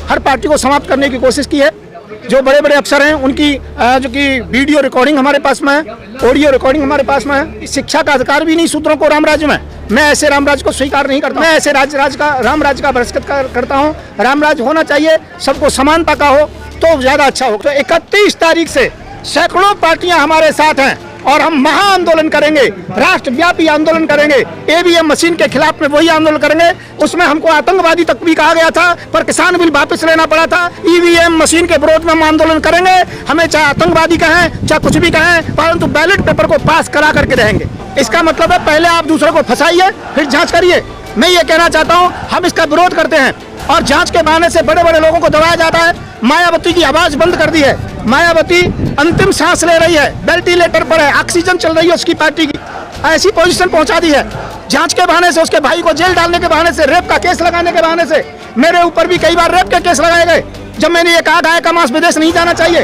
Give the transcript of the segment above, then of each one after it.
हर party को समाप्त करने की कोशिश की है। जो बड़े बड़े अफसर हैं उनकी जो कि वीडियो रिकॉर्डिंग हमारे पास में है, ऑडियो रिकॉर्डिंग हमारे पास में है। शिक्षा का अधिकार भी नहीं सूत्रों को राम राज्य में। मैं ऐसे राम राज्य को स्वीकार नहीं करता। मैं ऐसे राम राज्य का बहिष्कार करता हूँ। राम राज्य होना चाहिए, सबको समानता का हो तो ज़्यादा अच्छा हो। तो 31 तारीख से सैकड़ों पार्टियां हमारे साथ हैं और हम महा आंदोलन करेंगे, राष्ट्रव्यापी आंदोलन करेंगे। ईवीएम मशीन के खिलाफ में वही आंदोलन करेंगे। उसमें हमको आतंकवादी तक भी कहा गया था, पर किसान बिल वापस लेना पड़ा था। ईवीएम मशीन के विरोध में हम आंदोलन करेंगे। हमें चाहे आतंकवादी कहें, चाहे कुछ भी कहें, परंतु बैलेट पेपर को पास करा करके रहेंगे। इसका मतलब है पहले आप दूसरों को फंसाइए, फिर जाँच करिए। मैं ये कहना चाहता हूँ, हम इसका विरोध करते हैं और जांच के बहाने से बड़े बड़े लोगों को दबाया जाता है। मायावती की आवाज बंद कर दी है। मायावती अंतिम सांस ले रही है, वेंटिलेटर पर है, ऑक्सीजन चल रही है उसकी पार्टी की। ऐसी पोजीशन पहुंचा दी है। जांच के बहाने से, उसके भाई को जेल डालने के बहाने से, रेप का केस लगाने के बहाने से, मेरे ऊपर भी कई बार रेप के केस लगाए गए जब मैंने ये कहा गाय का मांस विदेश नहीं जाना चाहिए।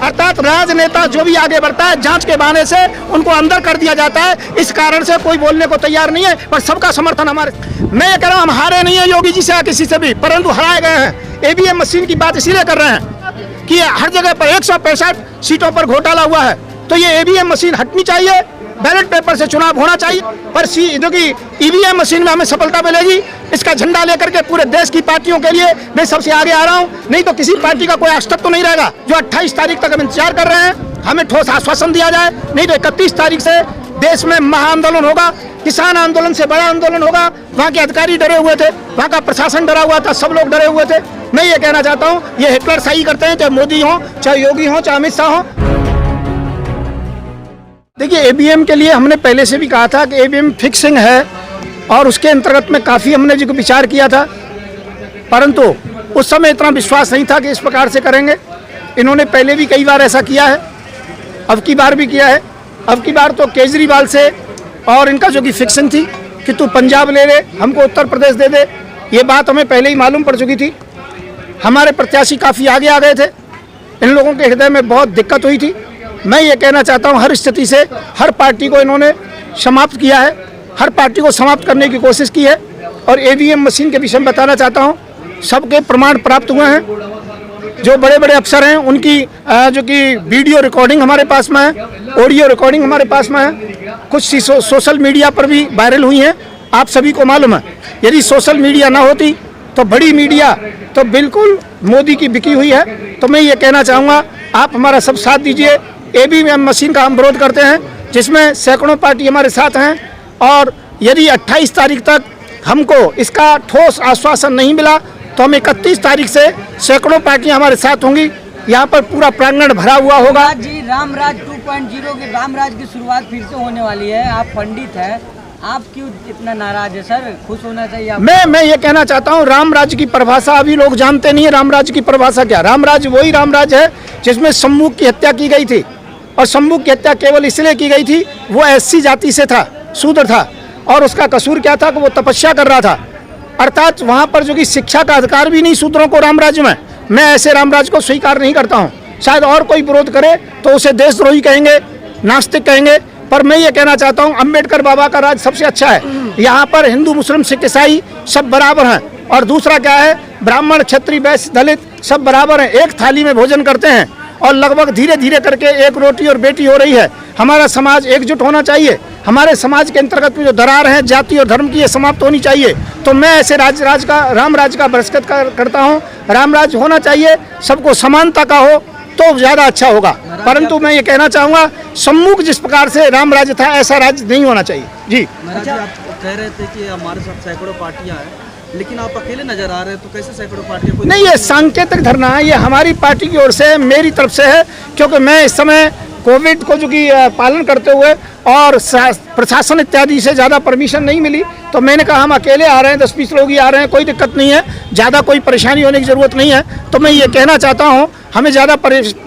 अर्थात राजनेता जो भी आगे बढ़ता है, जांच के बहाने से उनको अंदर कर दिया जाता है। इस कारण से कोई बोलने को तैयार नहीं है, पर सबका समर्थन हमारे। मैं ये कह रहा हूँ, हम हारे नहीं है योगी जी से या किसी से भी, परंतु हराए गए हैं। ईवीएम मशीन की बात इसीलिए कर रहे हैं कि हर जगह पर 165 सीटों पर घोटाला हुआ है, तो ये ईवीएम मशीन हटनी चाहिए। बैलेट पेपर से चुनाव होना चाहिए। पर जो कि ईवीएम मशीन में हमें सफलता मिलेगी, इसका झंडा लेकर के पूरे देश की पार्टियों के लिए मैं सबसे आगे आ रहा हूं। नहीं तो किसी पार्टी का कोई अस्तित्व नहीं रहेगा। जो 28 तारीख तक हम इंतजार कर रहे हैं, हमें ठोस आश्वासन दिया जाए। नहीं तो 31 तारीख से देश में महा आंदोलन होगा। किसान आंदोलन से बड़ा आंदोलन होगा। वहाँ के अधिकारी डरे हुए थे, वहाँ का प्रशासन डरा हुआ था, सब लोग डरे हुए थे। मैं ये कहना चाहता हूँ, ये हिटलर सही करते हैं, चाहे मोदी हो, चाहे योगी हो, चाहे अमित शाह हो। देखिए, ईवीएम के लिए हमने पहले से भी कहा था कि ईवीएम फिक्सिंग है और उसके अंतर्गत में काफ़ी हमने जो विचार किया था, परंतु उस समय इतना विश्वास नहीं था कि इस प्रकार से करेंगे। इन्होंने पहले भी कई बार ऐसा किया है, अब की बार भी किया है। अब की बार तो केजरीवाल से और इनका जो कि फिक्सिंग थी कि तू पंजाब ले ले, हमको उत्तर प्रदेश दे दे, ये बात हमें पहले ही मालूम पड़ चुकी थी। हमारे प्रत्याशी काफ़ी आगे आ गए थे, इन लोगों के हृदय में बहुत दिक्कत हुई थी। मैं ये कहना चाहता हूँ, हर स्थिति से हर पार्टी को इन्होंने समाप्त किया है, हर पार्टी को समाप्त करने की कोशिश की है। और ईवीएम मशीन के विषय में बताना चाहता हूँ, सबके प्रमाण प्राप्त हुए हैं। जो बड़े बड़े अफसर हैं उनकी जो कि वीडियो रिकॉर्डिंग हमारे पास में है, ऑडियो रिकॉर्डिंग हमारे पास में है। कुछ सोशल मीडिया पर भी वायरल हुई हैं, आप सभी को मालूम है। यदि सोशल मीडिया ना होती तो बड़ी मीडिया तो बिल्कुल मोदी की बिकी हुई है। तो मैं ये कहना चाहूँगा, आप हमारा सब साथ दीजिए। ईवीएम मशीन का हम विरोध करते हैं, जिसमें सैकड़ों पार्टी हमारे साथ हैं। और यदि 28 तारीख तक हमको इसका ठोस आश्वासन नहीं मिला तो हम 31 तारीख से सैकड़ों पार्टियां हमारे साथ होंगी। यहाँ पर पूरा प्रांगण भरा हुआ होगा। जी, रामराज 2.0 के रामराज की शुरुआत फिर से होने वाली है। आप पंडित हैं, आप क्यों इतना नाराज है सर? खुश होना चाहिए आप। मैं ये कहना चाहता हूँ, राम राज्य की परिभाषा अभी लोग जानते नहीं है। राम राज्य की परिभाषा क्या? राम राज्य वही राम राज्य है जिसमें शंभुक की हत्या की गई थी, और शंभुक की हत्या केवल इसलिए की गई थी, वो एससी जाति से था, शूद्र था, और उसका कसूर क्या था कि वो तपस्या कर रहा था। अर्थात वहाँ पर जो कि शिक्षा का अधिकार भी नहीं शूद्रों को राम राज्य में। मैं ऐसे राम राज्य को स्वीकार नहीं करता हूँ। शायद और कोई विरोध करे तो उसे देशद्रोही कहेंगे, नास्तिक कहेंगे, पर मैं ये कहना चाहता हूँ, अम्बेडकर बाबा का राज सबसे अच्छा है। यहाँ पर हिंदू, मुस्लिम, सिख, ईसाई सब बराबर हैं। और दूसरा क्या है, ब्राह्मण, क्षत्रिय, वैश्य, दलित सब बराबर हैं, एक थाली में भोजन करते हैं। और लगभग धीरे धीरे करके एक रोटी और बेटी हो रही है। हमारा समाज एकजुट होना चाहिए। हमारे समाज के अंतर्गत में जो दरार है जाति और धर्म की, ये समाप्त होनी चाहिए। तो मैं ऐसे राम राज्य का बहिष्कार करता हूँ। राम राज्य होना चाहिए, सबको समानता का हो तो ज़्यादा अच्छा होगा। परंतु मैं ये कहना चाहूँगा, सम्मुख जिस प्रकार से राम राज्य था, ऐसा राज्य नहीं होना चाहिए। जी, अच्छा, आप कह रहे थे कि हमारे साथ सैकड़ों पार्टियां हैं, लेकिन आप अकेले नजर आ रहे हैं, तो कैसे सैकड़ों पार्टियों को? नहीं, ये सांकेतिक धरना है, ये हमारी पार्टी की ओर से, मेरी तरफ से है। क्योंकि मैं इस समय कोविड को जो कि पालन करते हुए और प्रशासन इत्यादि से ज़्यादा परमिशन नहीं मिली, तो मैंने कहा हम अकेले आ रहे हैं, 10-20 लोग ही आ रहे हैं, कोई दिक्कत नहीं है, ज़्यादा कोई परेशानी होने की ज़रूरत नहीं है। तो मैं ये कहना चाहता हूँ, हमें ज़्यादा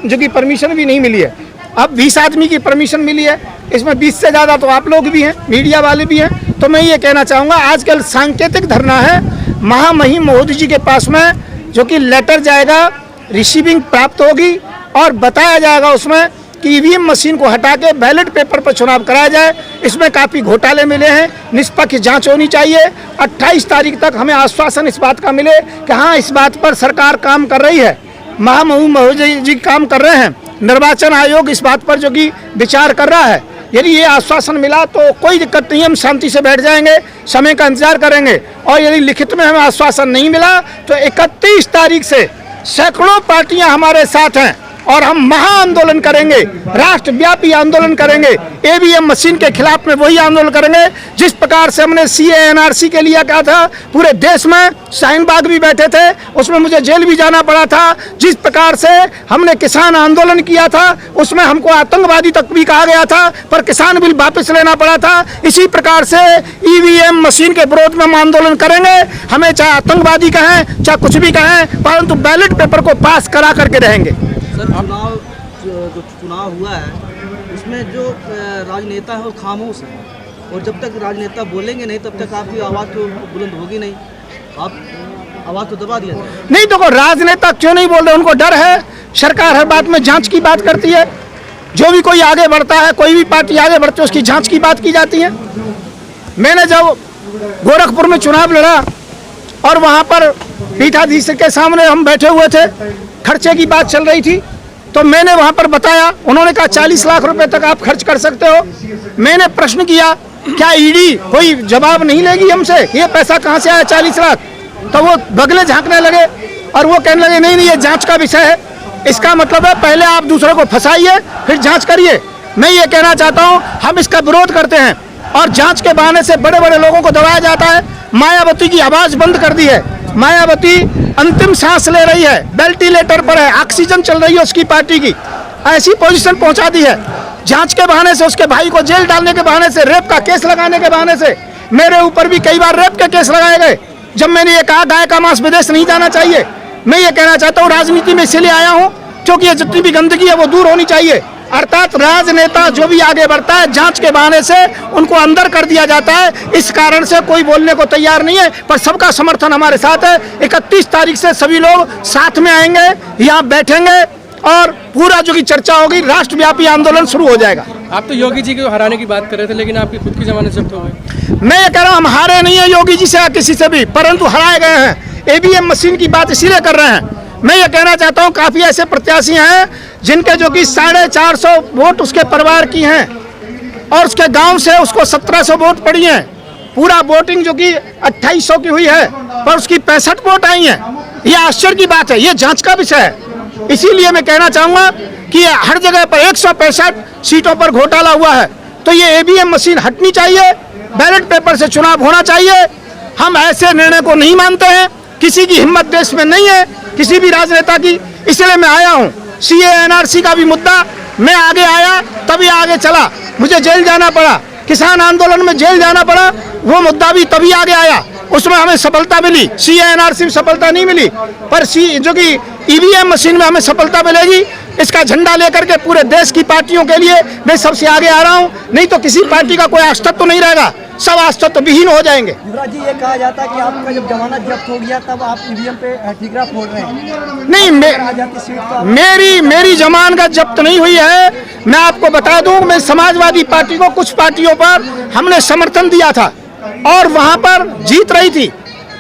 जो कि परमिशन भी नहीं मिली है। अब 20 आदमी की परमिशन मिली है, इसमें 20 से ज़्यादा तो आप लोग भी हैं, मीडिया वाले भी हैं। तो मैं ये कहना चाहूँगा, आजकल सांकेतिक धरना है। महामहिम मोदी जी के पास में जो कि लेटर जाएगा, रिसीविंग प्राप्त होगी और बताया जाएगा उसमें कि ईवीएम मशीन को हटा के बैलेट पेपर पर चुनाव कराया जाए। इसमें काफ़ी घोटाले मिले हैं, निष्पक्ष जांच होनी चाहिए। 28 तारीख तक हमें आश्वासन इस बात का मिले कि हाँ, इस बात पर सरकार काम कर रही है, महामहिम महोदय जी काम कर रहे हैं, निर्वाचन आयोग इस बात पर जो कि विचार कर रहा है। यदि ये आश्वासन मिला तो कोई दिक्कत नहीं, हम शांति से बैठ जाएंगे, समय का इंतजार करेंगे। और यदि लिखित में हमें आश्वासन नहीं मिला तो 31 तारीख से सैकड़ों पार्टियां हमारे साथ हैं और हम महाआंदोलन करेंगे, राष्ट्रव्यापी आंदोलन करेंगे। ईवीएम मशीन के खिलाफ में वही आंदोलन करेंगे जिस प्रकार से हमने सीए एनआरसी के लिया क्या था, पूरे देश में शाहीन बाग भी बैठे थे, उसमें मुझे जेल भी जाना पड़ा था। जिस प्रकार से हमने किसान आंदोलन किया था उसमें हमको आतंकवादी तक भी कहा गया था, पर किसान बिल वापस लेना पड़ा था। इसी प्रकार से ईवीएम मशीन के विरोध में हम आंदोलन करेंगे। हमें चाहे आतंकवादी कहें चाहे कुछ भी कहें, परंतु बैलेट पेपर को पास करा करके रहेंगे। सर, जो चुनाव हुआ है उसमें जो राजनेता है वो खामोश है, और जब तक राजनेता बोलेंगे नहीं तब तक आपकी आवाज़ तो बुलंद होगी नहीं, आप आवाज़ तो दबा दिया जाए। नहीं तो राजनेता क्यों नहीं बोल रहे, उनको डर है। सरकार हर बात में जांच की बात करती है, जो भी कोई आगे बढ़ता है, कोई भी पार्टी आगे बढ़ती है उसकी जांच की बात की जाती है। मैंने जब गोरखपुर में चुनाव लड़ा और वहाँ पर पीठाधीश के सामने हम बैठे हुए थे, खर्चे की बात चल रही थी, तो मैंने वहाँ पर बताया, उन्होंने कहा 40 लाख रुपए तक आप खर्च कर सकते हो। मैंने प्रश्न किया क्या ईडी कोई जवाब नहीं लेगी हमसे, ये पैसा कहाँ से आया 40 लाख? तो वो बगले झांकने लगे और वो कहने लगे नहीं ये जांच का विषय है। इसका मतलब है पहले आप दूसरे को फंसाइए फिर जांच करिए। मैं ये कहना चाहता हूँ हम इसका विरोध करते हैं और जांच के बहाने से बड़े बड़े लोगों को दबाया जाता है। मायावती की आवाज़ बंद कर दी है, मायावती अंतिम सांस ले रही है, वेंटिलेटर पर है, ऑक्सीजन चल रही है उसकी पार्टी की, ऐसी पोजीशन पहुंचा दी है। जांच के बहाने से उसके भाई को जेल डालने के बहाने से, रेप का केस लगाने के बहाने से, मेरे ऊपर भी कई बार रेप के केस लगाए गए जब मैंने ये कहा गाय का मांस विदेश नहीं जाना चाहिए। मैं ये कहना चाहता हूँ राजनीति में इसलिए आया हूँ क्योंकि ये जितनी भी गंदगी है वो दूर होनी चाहिए। अर्थात राजनेता जो भी आगे बढ़ता है जांच के बहाने से उनको अंदर कर दिया जाता है, इस कारण से कोई बोलने को तैयार नहीं है। पर सबका समर्थन हमारे साथ है। 31 तारीख से सभी लोग साथ में आएंगे, यहाँ बैठेंगे और पूरा जो की चर्चा होगी, राष्ट्रव्यापी आंदोलन शुरू हो जाएगा। आप तो योगी जी को हराने की बात कर रहे थे, लेकिन आपकी खुद की जमानत जब्त हो गई। मैं ये कह रहा हूँ हम हारे नहीं है योगी जी से या किसी से भी, परंतु हराए गए हैं। ईवीएम मशीन की बात इसीलिए कर रहे हैं। मैं ये कहना चाहता हूँ काफ़ी ऐसे प्रत्याशी हैं जिनके जो कि 450 वोट उसके परिवार की हैं और उसके गांव से उसको 1700 वोट पड़ी हैं। पूरा वोटिंग जो कि 2800 की हुई है पर उसकी 65 वोट आई हैं। ये आश्चर्य की बात है, ये जांच का विषय है। इसीलिए मैं कहना चाहूँगा कि हर जगह पर 165 सीटों पर घोटाला हुआ है, तो ये ईवीएम मशीन हटनी चाहिए, बैलेट पेपर से चुनाव होना चाहिए। हम ऐसे निर्णय को नहीं मानते हैं, किसी की हिम्मत देश में नहीं है, किसी भी राजनेता की। इसलिए मैं आया हूँ। सीए एनआरसी का भी मुद्दा, मैं आगे आया तभी आगे चला, मुझे जेल जाना पड़ा, किसान आंदोलन में जेल जाना पड़ा, वो मुद्दा भी तभी आगे आया, उसमें हमें सफलता मिली। सीए एनआरसी में सफलता नहीं मिली, पर जो कि ईवीएम मशीन में हमें सफलता मिलेगी। इसका झंडा लेकर के पूरे देश की पार्टियों के लिए मैं सबसे आगे आ रहा हूँ, नहीं तो किसी पार्टी का कोई अस्तित्व तो नहीं रहेगा, सब अस्तित्व विहीन हो जाएंगे। युवराज जी, ये कहा जाता है कि आपका जब जमानत जब्त हो गया तब आप ईवीएम पे ठीकरा फोड़ रहे हैं। नहीं, मेरी जमानत जब्त नहीं हुई है। मैं आपको बता दूं, मैं समाजवादी पार्टी को कुछ पार्टियों पर हमने समर्थन दिया था और वहां पर जीत रही थी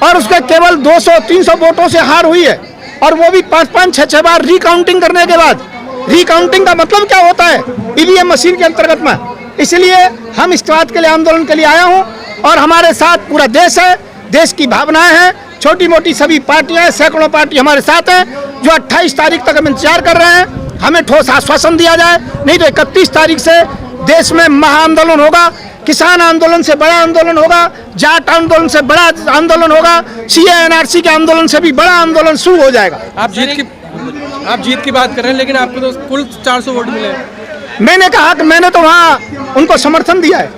और उसके केवल 200-300 वोटों से हार हुई है, और वो भी 5-5, 6-6 बार रिकाउंटिंग करने के बाद। रिकाउंटिंग का मतलब क्या होता है ईवीएम मशीन के अंतर्गत में? इसलिए हम इस बात के लिए आंदोलन के लिए आया हूं और हमारे साथ पूरा देश है, देश की भावनाएं हैं, छोटी मोटी सभी पार्टियां हैं, सैकड़ों पार्टी हमारे साथ हैं, जो 28 तारीख तक हम इंतजार कर रहे हैं। हमें ठोस आश्वासन दिया जाए, नहीं तो 31 तारीख से देश में महाआंदोलन होगा, किसान आंदोलन से बड़ा आंदोलन होगा, जाट आंदोलन से बड़ा आंदोलन होगा, सीए एनआरसी के आंदोलन से भी बड़ा आंदोलन शुरू हो जाएगा। आप जीत की बात कर रहे हैं, लेकिन आपको तो कुल 400 वोट मिले। मैंने कहा कि मैंने तो वहाँ उनको समर्थन दिया है।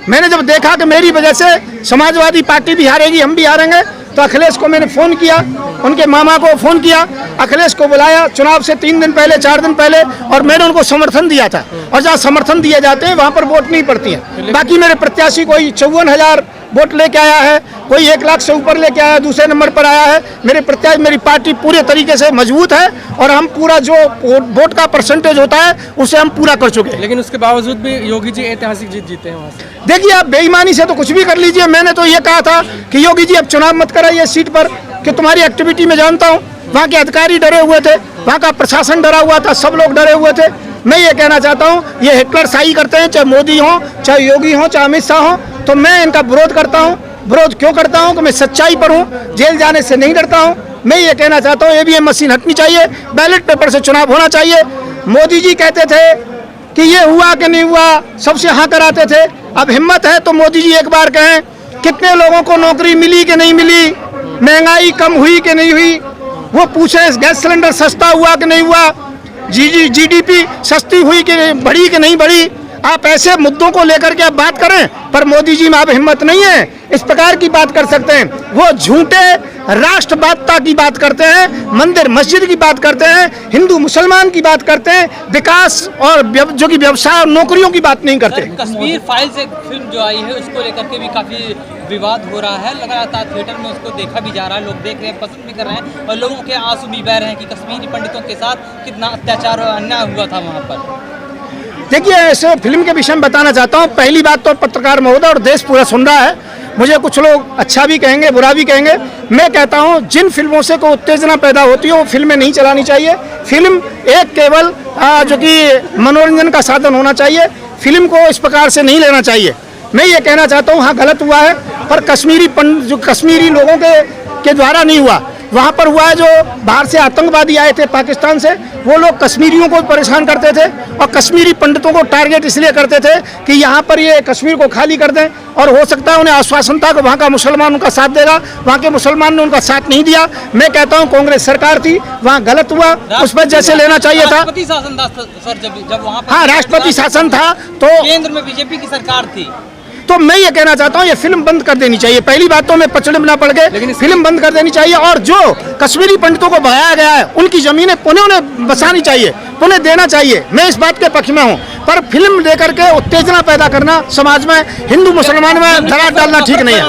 मैंने जब देखा कि मेरी वजह से समाजवादी पार्टी भी हारेगी, हम भी हारेंगे, तो अखिलेश को मैंने फ़ोन किया, उनके मामा को फ़ोन किया, अखिलेश को बुलाया चुनाव से 3 दिन पहले 4 दिन पहले, और मैंने उनको समर्थन दिया था। और जहाँ समर्थन दिए जाते हैं वहाँ पर वोट नहीं पड़ती है। बाकी मेरे प्रत्याशी कोई 54,000 वोट लेके आया है, कोई 1 लाख से ऊपर लेके आया है, दूसरे नंबर पर आया है। मेरे प्रत्याशी, मेरी पार्टी पूरे तरीके से मजबूत है और हम पूरा जो वोट का परसेंटेज होता है उसे हम पूरा कर चुके हैं। लेकिन उसके बावजूद भी योगी जी ऐतिहासिक जीत जीते हैं वहाँ से। देखिए, आप बेईमानी से तो कुछ भी कर लीजिए। मैंने तो ये कहा था कि योगी जी अब चुनाव मत कराइए सीट पर, कि तुम्हारी एक्टिविटी में जानता हूँ। वहाँ के अधिकारी डरे हुए थे, वहाँ का प्रशासन डरा हुआ था, सब लोग डरे हुए थे। मैं ये कहना चाहता हूँ, ये हिटलर शाही करते हैं, चाहे मोदी हो, चाहे योगी हो, चाहे अमित शाह हो, तो मैं इनका विरोध करता हूँ। विरोध क्यों करता हूँ कि मैं सच्चाई पर हूँ, जेल जाने से नहीं डरता हूँ। मैं ये कहना चाहता हूँ, ईवीएम मशीन हटनी चाहिए, बैलेट पेपर से चुनाव होना चाहिए। मोदी जी कहते थे कि ये हुआ कि नहीं हुआ, सबसे हाँ कराते थे। अब हिम्मत है तो मोदी जी एक बार कहें, कितने लोगों को नौकरी मिली कि नहीं मिली, महंगाई कम हुई कि नहीं हुई, वो पूछे गैस सिलेंडर सस्ता हुआ कि नहीं हुआ, जीडीपी सस्ती हुई कि बढ़ी कि नहीं बढ़ी। आप ऐसे मुद्दों को लेकर के आप बात करें, पर मोदी जी में आप हिम्मत नहीं है इस प्रकार की बात कर सकते हैं। वो झूठे राष्ट्रवादता की बात करते हैं, मंदिर मस्जिद की बात करते हैं, हिंदू मुसलमान की बात करते हैं, विकास और जो कि व्यवसाय और नौकरियों की बात नहीं करते। कश्मीर फाइल्स एक फिल्म जो आई है उसको लेकर के भी काफी विवाद हो रहा है, लगातार थिएटर में उसको देखा भी जा रहा है, लोग देख रहे हैं, पसंद भी कर रहे हैं और लोगों के आंसू भी बह रहे हैं कि कश्मीरी पंडितों के साथ कितना अत्याचार और अन्याय हुआ था वहाँ पर। देखिए, ऐसे फिल्म के विषय में बताना चाहता हूँ। पहली बात तो पत्रकार महोदय और देश पूरा सुन रहा है, मुझे कुछ लोग अच्छा भी कहेंगे, बुरा भी कहेंगे। मैं कहता हूँ, जिन फिल्मों से कोई उत्तेजना पैदा होती है वो फिल्में नहीं चलानी चाहिए। फिल्म एक केवल जो कि मनोरंजन का साधन होना चाहिए, फिल्म को इस प्रकार से नहीं लेना चाहिए। मैं ये कहना चाहता हूँ, हाँ गलत हुआ है, पर जो कश्मीरी लोगों के द्वारा नहीं हुआ, वहाँ पर हुआ है। जो बाहर से आतंकवादी आए थे पाकिस्तान से, वो लोग कश्मीरियों को परेशान करते थे और कश्मीरी पंडितों को टारगेट इसलिए करते थे कि यहाँ पर ये कश्मीर को खाली कर दें, और हो सकता है उन्हें आश्वासन था कि वहाँ का मुसलमान उनका साथ देगा, वहाँ के मुसलमान ने उनका साथ नहीं दिया। मैं कहता हूँ कांग्रेस सरकार थी, वहाँ गलत हुआ, उस पर जैसे लेना चाहिए था। राष्ट्रपति शासन था सर, जब वहाँ पर हाँ, राष्ट्रपति शासन था, तो केंद्र में बीजेपी की सरकार थी। तो मैं ये कहना चाहता हूँ, ये फिल्म बंद कर देनी चाहिए। पहली बात तो मैं पचड़े में ना पड़ गए, फिल्म बंद कर देनी चाहिए। और जो कश्मीरी पंडितों को भगाया गया है, उनकी जमीनें पुनः उन्हें बसानी चाहिए, पुनः देना चाहिए। मैं इस बात के पक्ष में हूँ, पर फिल्म लेकर के उत्तेजना पैदा करना समाज में, हिंदू मुसलमान में दरार डालना ठीक नहीं है।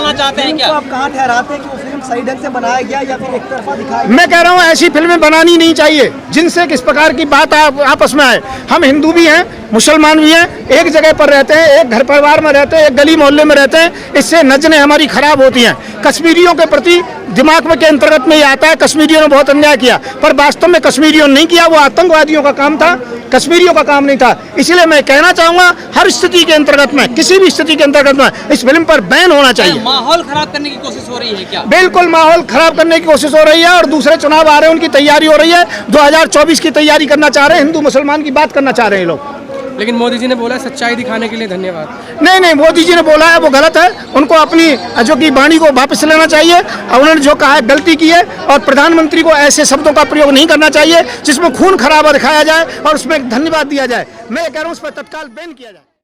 तो आप कहाँ ठहराते हैं कि वो फिल्म सही ढंग से बनाया गया या फिर एक तरफा दिखाया? मैं कह रहा हूँ, ऐसी फिल्में बनानी नहीं चाहिए जिनसे किस प्रकार की बात आपस में आए। हम हिंदू भी हैं, मुसलमान भी हैं, एक जगह पर रहते हैं, एक घर परिवार में रहते हैं, एक गली मोहल्ले में रहते हैं। इससे नजरें हमारी खराब होती हैं। कश्मीरियों के प्रति दिमाग में के अंतर्गत में ये आता है कश्मीरियों ने बहुत अन्याय किया, पर वास्तव में कश्मीरियों ने नहीं किया, वो आतंकवादियों का काम था, कश्मीरियों का काम नहीं था। इसलिए मैं कहना चाहूंगा, हर स्थिति के अंतर्गत में, किसी भी स्थिति के अंतर्गत में इस फिल्म पर बैन होना चाहिए। माहौल खराब करने की कोशिश हो रही है क्या? बिल्कुल माहौल खराब करने की कोशिश हो रही है, और दूसरे चुनाव आ रहे हैं, उनकी तैयारी हो रही है। 2024 की तैयारी करना चाह रहे हैं, हिंदू मुसलमान की बात करना चाह रहे हैं लोग। लेकिन मोदी जी ने बोला सच्चाई दिखाने के लिए धन्यवाद। नहीं, मोदी जी ने बोला है वो गलत है, उनको अपनी जो की वाणी को वापस लेना चाहिए, और उन्होंने जो कहा है गलती की है। और प्रधानमंत्री को ऐसे शब्दों का प्रयोग नहीं करना चाहिए जिसमें खून खराबा दिखाया जाए और उसमें धन्यवाद दिया जाए। मैं कह रहा हूँ उस पर तत्काल बैन किया जाए।